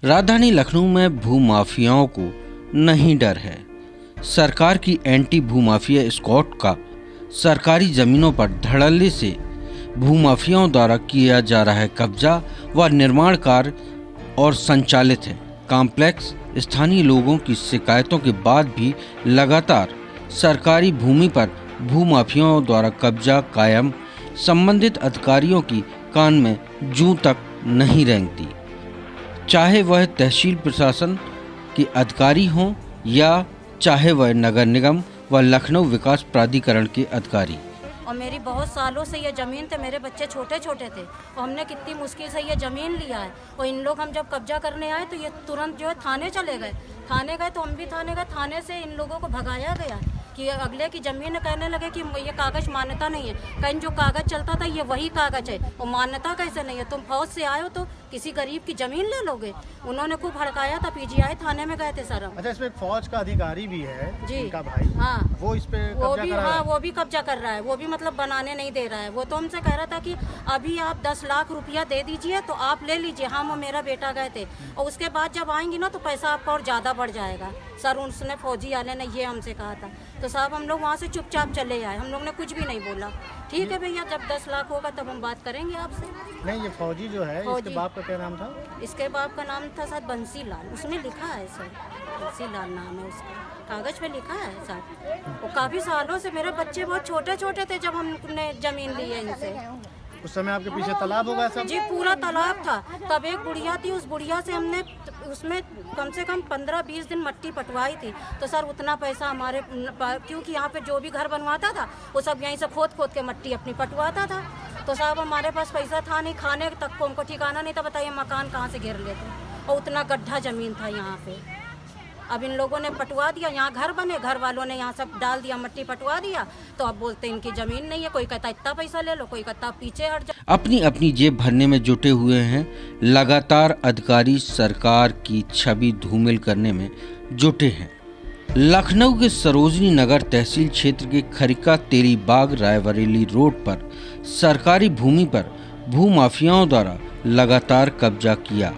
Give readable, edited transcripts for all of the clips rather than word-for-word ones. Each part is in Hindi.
राजधानी लखनऊ में भूमाफियाओं को नहीं डर है। सरकार की एंटी भूमाफिया स्क्वाड का सरकारी जमीनों पर धड़ल्ले से भूमाफियाओं द्वारा किया जा रहा है कब्जा व निर्माण कार्य और संचालित है। कॉम्प्लेक्स स्थानीय लोगों की शिकायतों के बाद भी लगातार सरकारी भूमि पर भूमाफियाओं द्वारा कब्जा कायम, संबंधित अधिकारियों की कान में जूं तक नहीं रेंगती, चाहे वह तहसील प्रशासन के अधिकारी हों या चाहे वह नगर निगम व लखनऊ विकास प्राधिकरण के अधिकारी। और मेरी बहुत सालों से ये ज़मीन थे, मेरे बच्चे छोटे छोटे थे और हमने कितनी मुश्किल से ये ज़मीन लिया है। और इन लोग हम जब कब्जा करने आए तो ये तुरंत जो है थाने चले गए। थाने गए तो हम भी थाने गए। थाने से इन लोगों को भगाया गया कि अगले की ज़मीन कहने लगे कि ये कागज़ मान्यता नहीं है। कहीं जो कागज़ चलता था ये वही कागज़ है और मान्यता कैसे नहीं है? तुम फौज से आए हो तो किसी गरीब की ज़मीन ले लोगे? उन्होंने खूब भड़काया था। पीजीआई थाने में गए थे सर हम। अच्छा, इसमें एक फौज का अधिकारी भी है जी, उनका भाई। हाँ, वो इस पे कब्जा कर रहा है। वो भी कब्जा कर रहा है। वो भी मतलब बनाने नहीं दे रहा है। वो तो हमसे कह रहा था कि अभी आप 10 लाख रुपया दे दीजिए तो आप ले लीजिए। हम और मेरा बेटा गए थे और उसके बाद जब आएंगी ना तो पैसा आपका और ज़्यादा बढ़ जाएगा। सर उसने फौजी वाले ने ये हमसे कहा था। तो साहब हम लोग वहाँ से चुपचाप चले आए। हम लोग ने कुछ भी नहीं बोला। ठीक है भैया, जब 10 लाख होगा तब हम बात करेंगे आपसे। नहीं, ये फौजी जो है, इसके बाप का क्या नाम था? इसके बाप का नाम था सर बंसी लाल। उसमें लिखा है सर, बंसी लाल नाम है उसका, कागज पे लिखा है सर। वो काफी सालों से, मेरे बच्चे बहुत छोटे छोटे थे जब हमने जमीन ली है इनसे। उस समय आपके पीछे तालाब होगा सब? जी, पूरा तालाब था। तब एक बुढ़िया थी, उस बुढ़िया से हमने उसमें कम से कम 15-20 दिन मट्टी पटवाई थी। तो सर उतना पैसा हमारे, क्योंकि यहाँ पे जो भी घर बनवाता था वो सब यहीं से खोद खोद के मट्टी अपनी पटवाता था। तो साहब हमारे पास पैसा था नहीं, खाने तक को हमको ठिकाना नहीं था। बताइए मकान कहाँ से घेर लेते? और उतना गड्ढा ज़मीन था यहाँ पे। अब इन लोगों ने पटवा दिया, यहाँ घर बने, घर वालों ने यहाँ सब डाल दिया, मट्टी पटवा दिया। तो अब बोलते इनकी ज़मीन नहीं है। कोई कहता इतना पैसा ले लो, कोई कहता पीछे हट जाओ। अपनी अपनी जेब भरने में जुटे हुए हैं। लगातार अधिकारी सरकार की छवि धूमिल करने में जुटे हैं। लखनऊ के सरोजनी नगर तहसील क्षेत्र के खरिका तेलीबाग रायबरेली रोड पर सरकारी भूमि पर भूमाफियाओं द्वारा लगातार कब्जा किया।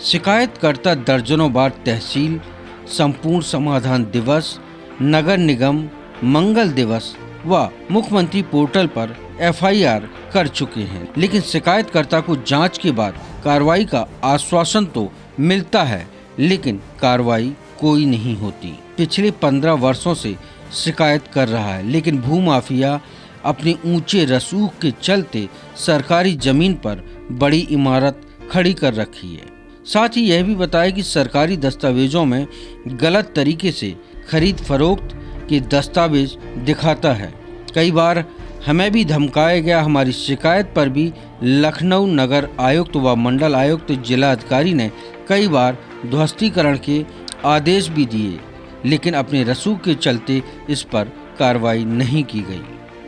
शिकायतकर्ता दर्जनों बार तहसील, संपूर्ण समाधान दिवस, नगर निगम, मंगल दिवस व मुख्यमंत्री पोर्टल पर FIR कर चुके हैं, लेकिन शिकायतकर्ता को जांच के बाद कार्रवाई का आश्वासन तो मिलता है, लेकिन कार्रवाई कोई नहीं होती। पिछले 15 वर्षों से शिकायत कर रहा है, लेकिन भूमाफिया अपने ऊंचे रसूख के चलते सरकारी जमीन पर बड़ी इमारत खड़ी कर रखी है। साथ ही यह भी बताया कि सरकारी दस्तावेजों में गलत तरीके से खरीद फरोख्त के दस्तावेज दिखाता है। कई बार हमें भी धमकाया गया। हमारी शिकायत पर भी लखनऊ नगर आयुक्त व मंडल आयुक्त जिला अधिकारी ने कई बार ध्वस्तीकरण के आदेश भी दिए, लेकिन अपने रसूख के चलते इस पर कार्रवाई नहीं की गई।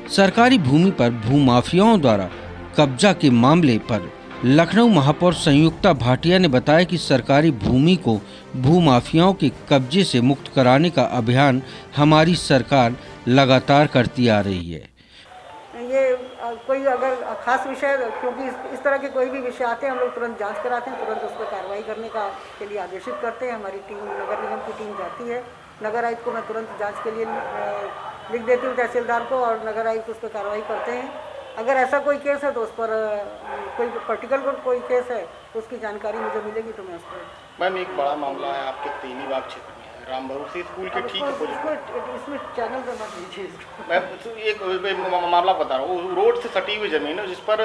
सरकारी भूमि पर भूमाफियाओं द्वारा कब्जा के मामले पर लखनऊ महापौर संयुक्ता भाटिया ने बताया कि सरकारी भूमि को भूमाफियाओं के कब्जे से मुक्त कराने का अभियान हमारी सरकार लगातार करती आ रही है। ये कोई अगर खास विषय, क्योंकि इस तरह के कोई भी विषय आते हैं हम लोग तुरंत जांच कराते हैं, तुरंत उस पर कार्रवाई करने का के लिए आदेशित करते हैं। हमारी टीम, नगर निगम की टीम जाती है। नगर आयुक्त को मैं तुरंत जांच के लिए लिख देती हूँ तहसीलदार को, और नगर आयुक्त उस पर कार्रवाई करते हैं। अगर ऐसा कोई केस है तो उस पर कोई पर्टिकुलर कोई केस है तो उसकी जानकारी मुझे मिलेगी तो मैं उस पर। मैम, एक बड़ा मामला है आपके तेलीबाग क्षेत्र में, रामभरोसे स्कूल के ठीक इसमें चैनल पर मत लीजिए। मैं एक मामला बता रहा हूँ। रोड से सटी हुई जमीन है जिस पर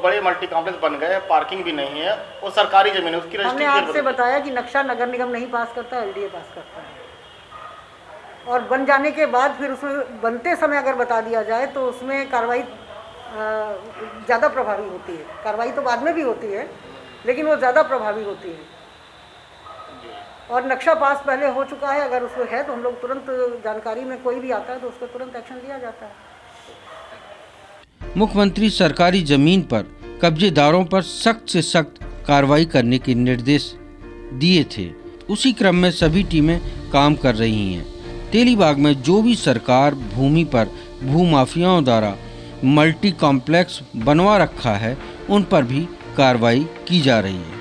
बड़े मल्टी कॉम्प्लेक्स बन गए, पार्किंग भी नहीं है और सरकारी जमीन है, उसकी हमने आपसे बताया कि नक्शा नगर निगम नहीं पास करता, LDA पास करता है। और बन जाने के बाद फिर उसमें बनते समय अगर बता दिया जाए तो उसमें कार्रवाई ज़्यादा प्रभावी होती है। कार्रवाई तो बाद में भी होती है, लेकिन वो ज़्यादा प्रभावी होती है। और नक्शा पास पहले हो चुका है, अगर उसमें है तो हम लोग तुरंत, जानकारी में कोई भी आता है तो उस पर तुरंत एक्शन लिया जाता है। मुख्यमंत्री सरकारी जमीन पर कब्जेदारों पर सख्त से सख्त कार्रवाई करने के निर्देश दिए थे। उसी क्रम में सभी टीमें काम कर रही हैं। तेलीबाग में जो भी सरकार भूमि पर भूमाफियाओं द्वारा मल्टी कॉम्प्लेक्स बनवा रखा है उन पर भी कार्रवाई की जा रही है।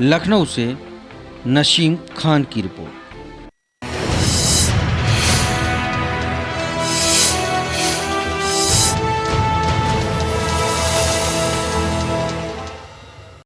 लखनऊ से नसीम खान की रिपोर्ट।